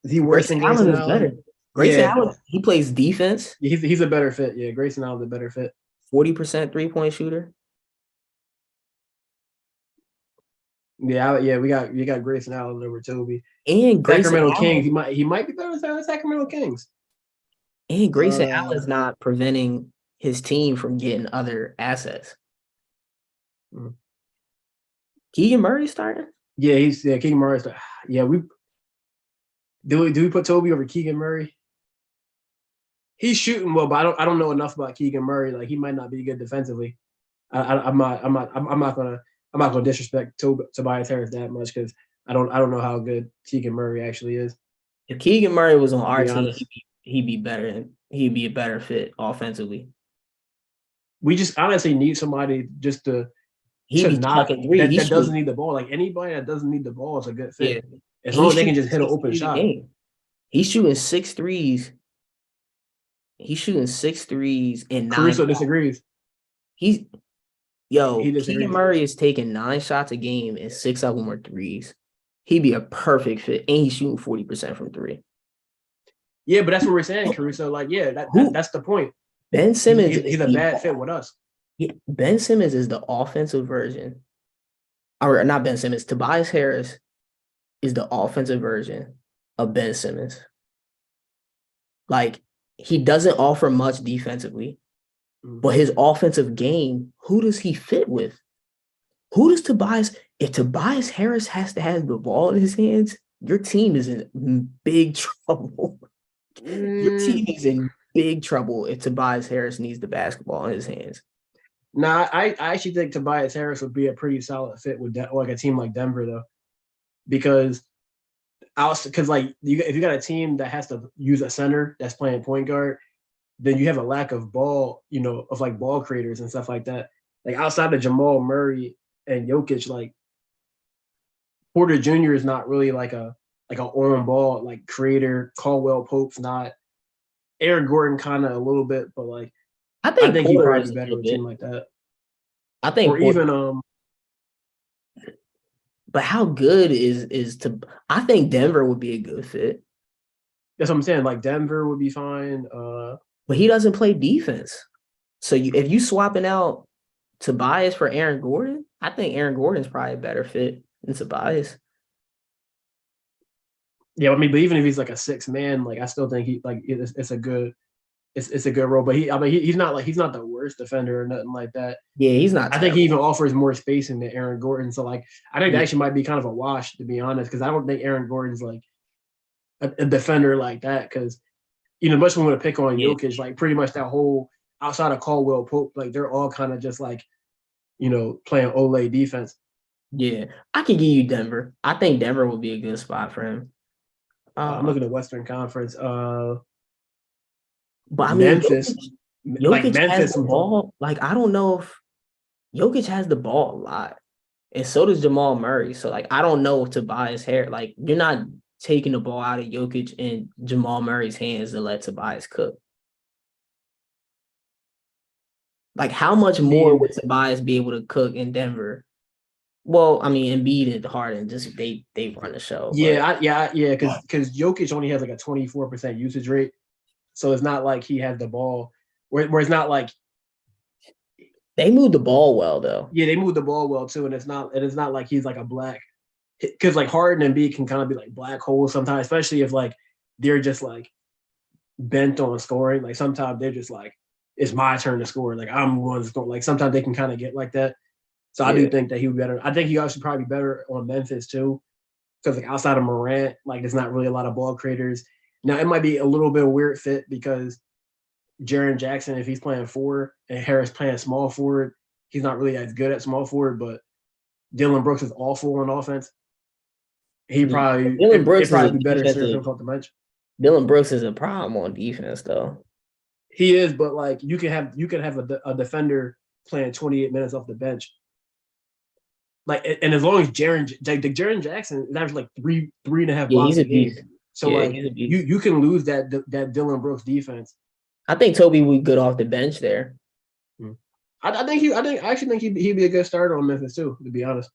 Is he worse Grayson than Allen Grayson is better. Allen? Grayson Yeah, Allen, he plays defense, he's a better fit. Yeah, Grayson Allen's a better fit. 40% three-point shooter. Yeah. We got Grayson Allen over Toby. And Grayson Sacramento Kings. Allen, He might be better than the Sacramento Kings. and Grayson Uh, Allen's not preventing his team from getting other assets. mm. Keegan Murray starting? Keegan Murray. Yeah, we do we put Toby over Keegan Murray? He's shooting well, but I don't know enough about Keegan Murray. Like he might not be good defensively. I'm not gonna disrespect Tobias Harris that much because I don't know how good Keegan Murray actually is. If Keegan Murray was on To our be team, honest, he'd be better. He'd be a better fit offensively. we just honestly need somebody just He'd be not chucking three. that doesn't need the ball. Like anybody that doesn't need the ball is a good fit Yeah. as long He's as they can shooting just hit an six open threes a shot. game. He's shooting six threes. He's shooting six threes and nine Caruso shots. disagrees. He's He Keegan disagrees. Murray is taking 9 shots a game and 6 of them are threes. He'd be a perfect fit, and he's shooting 40% from three. Yeah, but that's what we're saying, Caruso. Like, yeah, Who that's the point. Ben Simmons is He's a bad fit with us. Ben Simmons is the offensive version, or not Ben Simmons. Tobias Harris is the offensive version of Ben Simmons. Like he doesn't offer much defensively, but his offensive game, who does he fit with? Who does Tobias? If Tobias Harris has to have the ball in his hands, your team is in big trouble. Your team is in big trouble if Tobias Harris needs the basketball in his hands. Nah, I actually think Tobias Harris would be a pretty solid fit with like a team like Denver though, because like if you got a team that has to use a center that's playing point guard, then you have a lack of ball, of like ball creators and stuff like that. Like outside of Jamal Murray and Jokic, like Porter Jr. is not really like a on ball like creator. Caldwell Pope's not. Aaron Gordon kind of a little bit, but like I I think think he'd Porter probably is be a better little with a bit. team like that. I think Or Porter, even but how good is to? I think Denver would be a good fit, that's what I'm saying. Like Denver would be fine. but he doesn't play defense. So if you swapping out Tobias for Aaron Gordon, I think Aaron Gordon's probably a better fit than Tobias. Yeah, I mean, but even if he's like a 6 man, like I still think he like it's a good it's a good role. But he's not the worst defender or nothing like that. Yeah, he's not I think he terrible. even offers more spacing than Aaron Gordon. So like I think that Yeah, actually might be kind of a wash to be honest, because I don't think Aaron Gordon's like a defender like that. Because much we want to pick on yeah, Jokic, like pretty much that whole outside of Caldwell Pope, like they're all kind of just like playing Olay defense. yeah. I can give you Denver. I think Denver would be a good spot for him. I'm looking at Western Conference. But I mean, Memphis, like Jokic has Memphis. the ball. Like I don't know if Jokic has the ball a lot, and so does Jamal Murray. So like I don't know if Tobias Harris. Like you're not taking the ball out of Jokic and Jamal Murray's hands to let Tobias cook. Like, how much more Team. would Tobias be able to cook in Denver? Well, I mean, Embiid and Harden just they run the show, but Yeah, because Jokic only has like a 24% usage rate, so it's not like he has the ball. Where it's not like they move the ball well though. they move the ball well too, and it's not like he's like a black because like Harden and B can kind of be like black holes sometimes, especially if like they're just like bent on scoring. Like sometimes they're just like it's my turn to score. Like I'm going to score. Like sometimes they can kind of get like that. So I do Yeah. think that he would be better. I think he also probably be better on Memphis too, because like outside of Morant, like there's not really a lot of ball creators. Now it might be a little bit of a weird fit because Jaren Jackson, if he's playing four and Harris playing small forward, he's not really as good at small forward. But Dylan Brooks is awful on offense. He Yeah. probably Dylan Brooks it is a probably be better served him defensive. off the bench. Dylan Brooks is a problem on defense though. He is, but like you can have a defender playing 28 minutes off the bench. Like and as long as Jaren Jackson is averaging like three and a half Yeah, blocks he's a a game. beast. So Yeah, like he's a beast. you can lose that Dylan Brooks defense. I think Toby would be good off the bench there. Mm. I actually think he'd be a good starter on Memphis too. To be honest,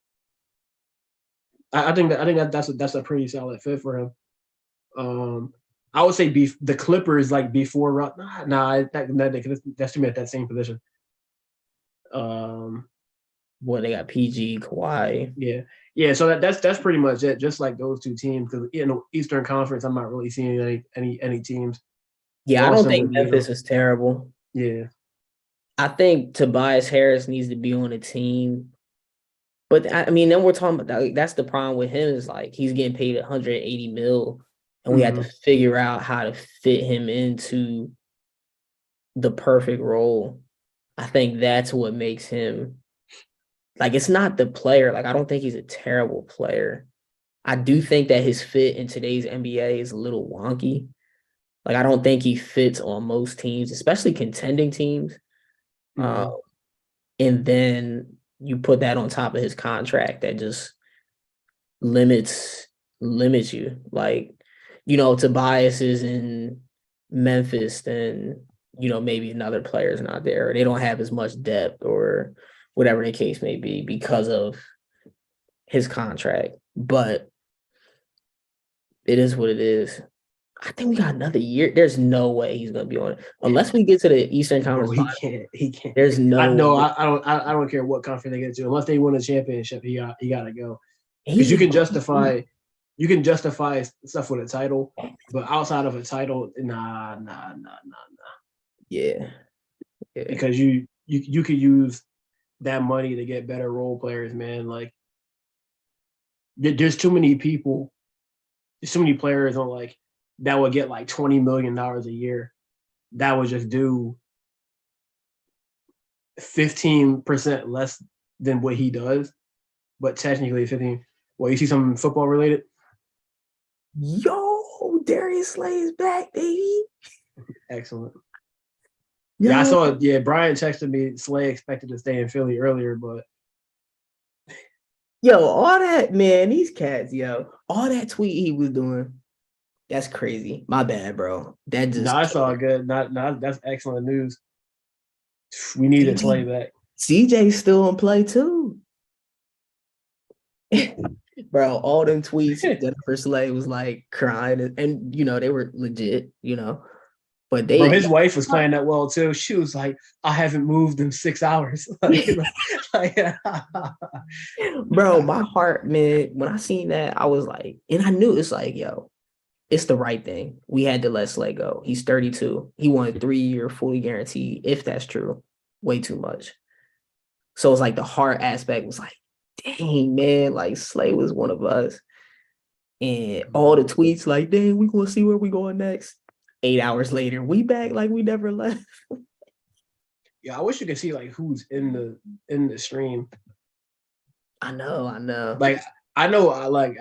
I think that's a pretty solid fit for him. I would say the Clippers like before. That's too many at that same position. Um, Boy, they got PG, Kawhi. yeah, yeah. So that's pretty much it. Just like those two teams, because Eastern Conference, I'm not really seeing any teams. Yeah, I don't Boston think would be Memphis is terrible. yeah. I think Tobias Harris needs to be on a team. But I mean, then we're talking about that's the problem with him is like he's getting paid 180 mil, and we had to Mm-hmm. figure out how to fit him into the perfect role. I think that's what makes him like it's not the player. Like I don't think he's a terrible player. I do think that his fit in today's NBA is a little wonky. Like I don't think he fits on most teams, especially contending teams. Uh, Mm-hmm. and then you put that on top of his contract that just limits limits you. Like, Tobias is in Memphis, then maybe another player is not there. Or they don't have as much depth or whatever the case may be because of his contract. But it is what it is. I think we got another year. There's no way he's gonna be on it. Unless we get to the Eastern Bro, Conference he Finals. can't. He can't. There's I no no. way. I don't care what conference they get to. Unless they win a championship, he got to go. Because He's a you can justify stuff with a title, but outside of a title, nah. yeah. Yeah. Because you could use that money to get better role players, man. Like there's too many people, there's too many players on like that would get like $20 million a year. That would just do 15% less than what he does, but technically 15. Well, you see something football related? Yo, Darius Slay is back, baby. Excellent. Yeah, I Yo, saw it. Yeah, Brian texted me. Slay expected to stay in Philly earlier, but all that, man, these cats, all that tweet he was doing, that's crazy. My bad, bro. That no, just I saw it good. Not that's excellent news. We needed Slay CJ, back. CJ's still in play too. Bro, all them tweets, Jennifer Slay was like crying, and they were legit, but Bro, they, his wife was playing that well too. She was like, "I haven't moved in 6 hours." like, bro, my heart, man, when I seen that, I was like, and I knew it's like, yo, it's the right thing. We had to let Slay go. He's 32. He wanted 3 year fully guaranteed, if that's true. Way too much. So it's like the heart aspect was like, dang, man, like Slay was one of us. And all the tweets, like, dang, we gonna see where we going next. 8 hours later, we back like we never left. yeah, I wish you could see like who's in the stream. I know. Like, I know, I like,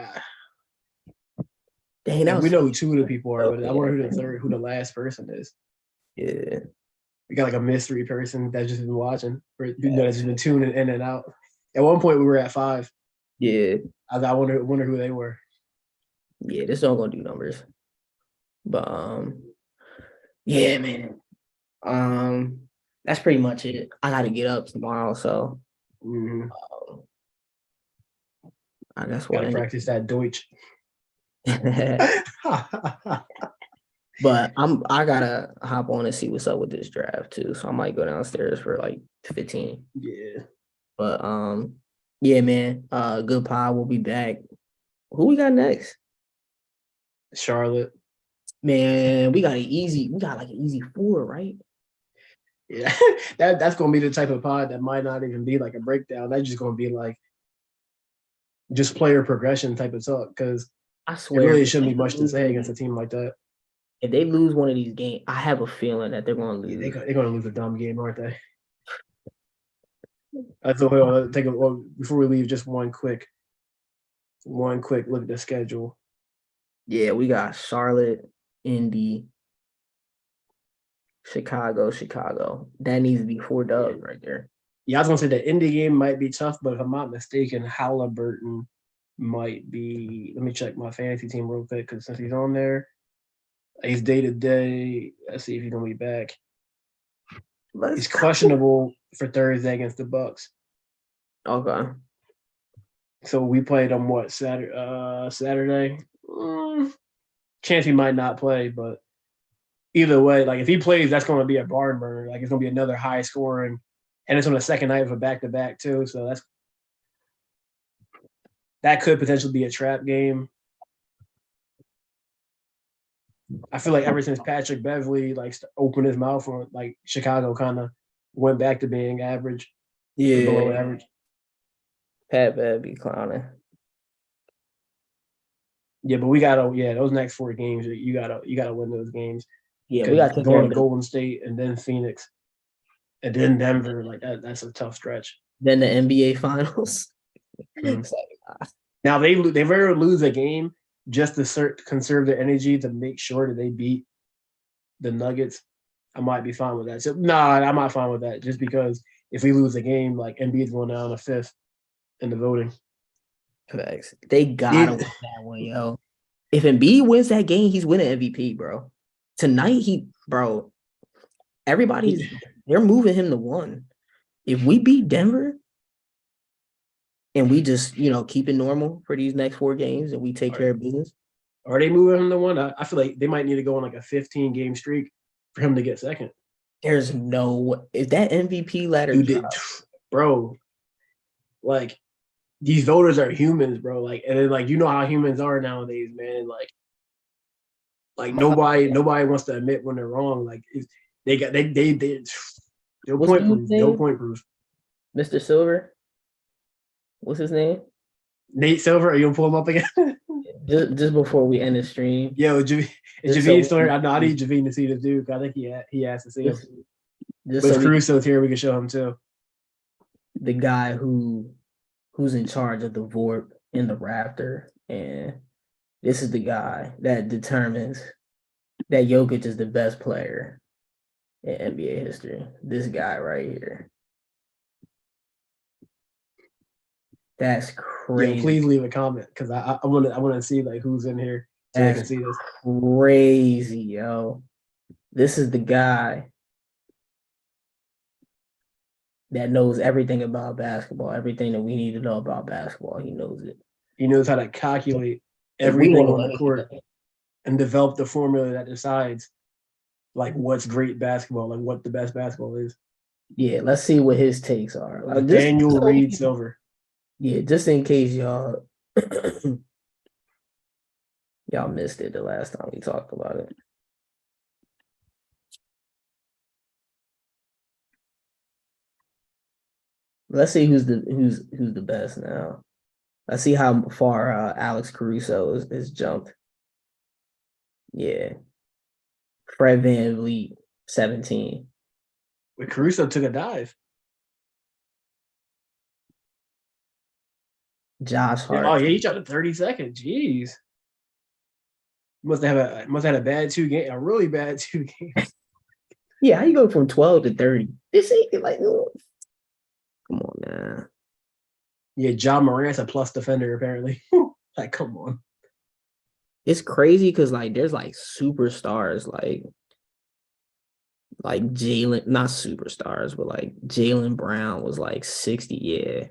Dang, that and we was know funny. who two of the people are, Oh, but I yeah. wonder who the last person is. Yeah. We got like a mystery person that's just been watching, that's just been tuning in and out. At one point, we were at 5. Yeah. I wonder who they were. Yeah, this not gonna do numbers. But yeah, man. Um, that's pretty much it. I got to get up tomorrow, so Mm-hmm. um, I guess Got we'll to end practice that Deutsch. it. But I gotta hop on and see what's up with this draft too. So I might go downstairs for like 15. Yeah. But yeah, man. Good pod. We'll be back. Who we got next? Charlotte. Man, we got like an easy four, right? Yeah. That's gonna be the type of pod that might not even be like a breakdown. That's just gonna be like just player progression type of talk because I it swear, really shouldn't be much to say against a team like that. if they lose one of these games, I have a feeling that they're gonna Yeah, lose. they're gonna lose a dumb game, aren't they? I thought we'll take before we leave. Just one quick look at the schedule. Yeah, we got Charlotte, Indy, Chicago. That needs to be 4 dubs right there. Yeah, I was gonna say the Indy game might be tough, but if I'm not mistaken, Halliburton might be. Let me check my fantasy team real quick because since he's on there, he's day to day. Let's see if he's gonna be back. Let's He's go. questionable for Thursday against the Bucks. Okay. So we played on what Saturday. Chance he might not play, but either way, like if he plays, that's going to be a barn burner. Like it's going to be another high scoring, and it's on the second night of a back to back too. So that could potentially be a trap game. I feel like ever since Patrick Beverly like opened his mouth on like Chicago kind of went back to being average or below Yeah. average. Pat Bev be clowning. Yeah, but those next 4 games you gotta win those games Yeah, we because gotta take care going of to business. Golden State and then Phoenix and then Denver like that's a tough stretch. Then the NBA finals. Mm-hmm. It's like, Now they rarely lose a game just to conserve their energy to make sure that they beat the Nuggets. I might be fine with that. So, I'm not fine with that just because if we lose a game, like Embiid's going down to 5th in the voting. facts. They gotta It, win that one, yo. If Embiid wins that game, he's winning MVP, bro. Tonight, everybody's they're moving him to 1. If we beat Denver and we just, keep it normal for these next 4 games and we take are, care of business, are they moving him to 1? I feel like they might need to go on like a 15 game streak for him to get second. there's no if that MVP ladder Dude, drop. bro, like these voters are humans, bro. Like, and then like you know how humans are nowadays, man. Like nobody wants to admit when they're wrong. Like they're What's point dude's proof. They'll name? point proof. Mr. Silver? What's his name? Nate Silver, are you gonna pull him up again? Just before we end the stream. Yo, Just so Javine still here? I know I need Javine to see this dude. I think he has to see him. just, just But so if we Caruso's here, we can show him too. the guy who's in charge of the Vorp in the Raptor, and this is the guy that determines that Jokic is the best player in NBA history. This guy right here. That's Yo, crazy. please leave a comment because I want to see like who's in here so they That's can see this. crazy, yo. This is the guy that knows everything about basketball, everything that we need to know about basketball. He knows it. He knows how to calculate If we everything on the want court to, and develop the formula that decides like what's great basketball, like what the best basketball is. yeah, let's see what his takes are. Like Daniel Reed Silver. Yeah, just in case y'all y'all missed it the last time we talked about it. Let's see who's the best now. Let's see how far Alex Caruso is jumped. Yeah. Fred Van Vliet, 17. But Caruso took a dive. Josh Oh Hart. yeah, he shot a 30 seconds. Jeez. Must have had a bad 2 game, a really bad 2 games. Yeah, how you go from 12 to 30? This ain't like, come on, man. Yeah, John Morant's a plus defender, apparently. Like, come on. It's crazy because like there's like superstars like Jalen, not superstars, but like Jalen Brown was like 60. Yeah.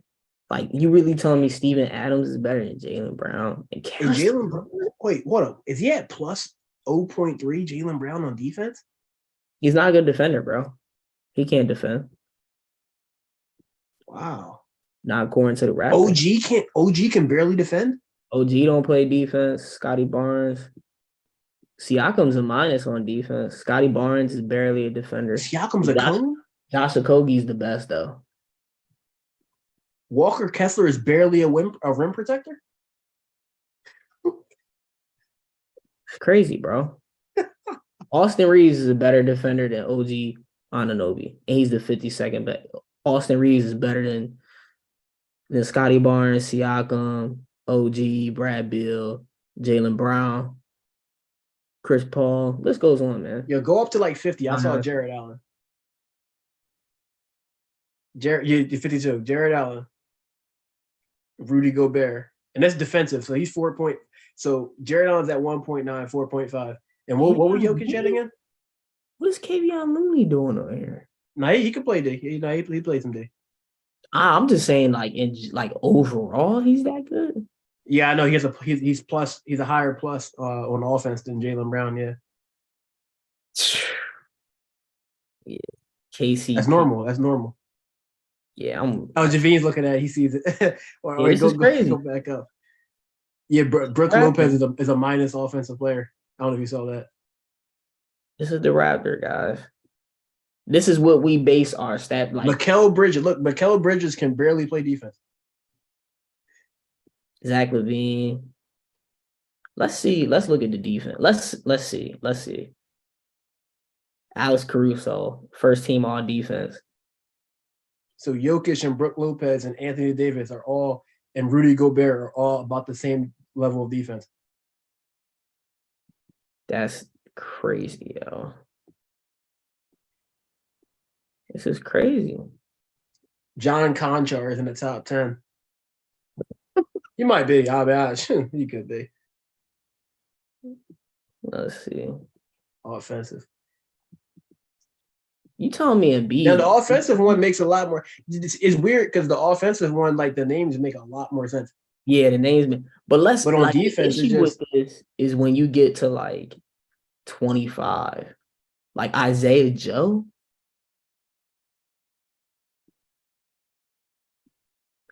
Like you really telling me Steven Adams is better than Jalen Brown and And Kelsey? Jalen Brown, wait, what up? Is he at plus 0.3 Jalen Brown on defense? He's not a good defender, bro. He can't defend. Wow. Not according to the Raptors. OG can barely defend. OG don't play defense. Scotty Barnes. Siakam's a minus on defense. Scotty Barnes is barely a defender. Siakam's a cone. Josh Okogie's the best though. Walker Kessler is barely a rim protector. Crazy, bro. Austin Reeves is a better defender than OG Anunoby, and he's the 52nd best. Austin Reeves is better than Scotty Barnes, Siakam, OG, Brad Beal, Jalen Brown, Chris Paul. List goes on, man. Yo, go up to like 50. I saw Jared Allen. You're 52. Jared Allen, Rudy Gobert, and that's defensive. So he's 4 point. So Jared Allen's at 1.9, 4.5. And what were Jokic at again? What is Kevon Looney doing over here? No, he could play D. He played some D. I'm just saying, like overall, he's that good. Yeah, I know he's a higher plus on offense than Jalen Brown. Yeah. Yeah, KC. That's normal. Yeah, Javine's looking at it. He sees it. This is crazy. Go back up. Yeah, Brooke Lopez is a minus offensive player. I don't know if you saw that. This is the Raptor, guys. This is what we base our stat like. Mikal Bridges can barely play defense. Zach LaVine. Let's see. Let's look at the defense. Let's see. Alex Caruso, first team all defense. So Jokic and Brooke Lopez and Anthony Davis and Rudy Gobert are all about the same level of defense. That's crazy, yo. This is crazy. John Conchar is in the top 10. He might be. He could be. Let's see. Offensive. You telling me Embiid? Now the offensive one makes a lot more. It's weird because the offensive one, like the names make a lot more sense. Yeah, the names, but on like, defense, the issue with this is when you get to like 25, like Isaiah Joe,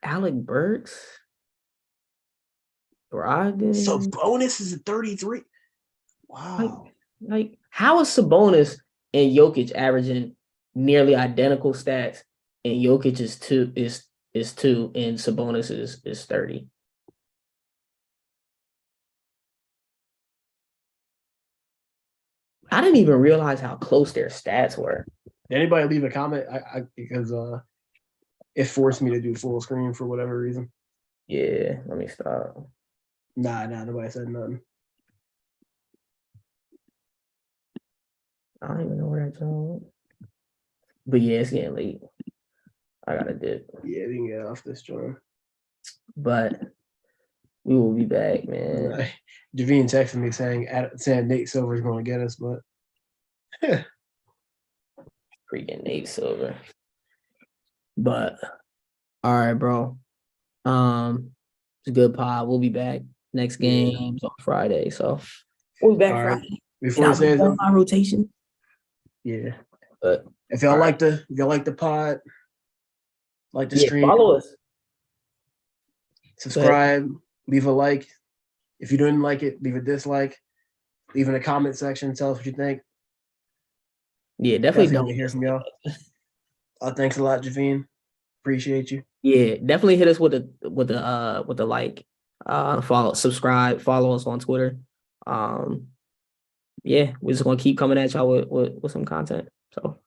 Alec Burks, Brogdon. Sabonis is at 33. Wow. Like how is Sabonis and Jokic averaging nearly identical stats, and Jokic is 2 and Sabonis is 30? I didn't even realize how close their stats were. Did anybody leave a comment? Because it forced me to do full screen for whatever reason. Yeah, let me stop. Nah, nobody said nothing. I don't even know where that's on. But yeah, it's getting late. I gotta dip. Yeah, we can get off this joint. But we will be back, man. Javine texted me saying Nate Silver's going to get us, but freaking Nate Silver. But all right, bro. It's a good pod. We'll be back next games on Friday. So we'll be back Friday. Right. Before I say my rotation. Yeah. But if y'all like the pod, like the stream, follow us. Subscribe, leave a like. If you didn't like it, leave a dislike. Leave in the comment section. Tell us what you think. Yeah, definitely don't hear from y'all. Thanks a lot, Javine. Appreciate you. Yeah, definitely hit us with the like, subscribe, follow us on Twitter. Yeah, we're just gonna keep coming at y'all with some content. So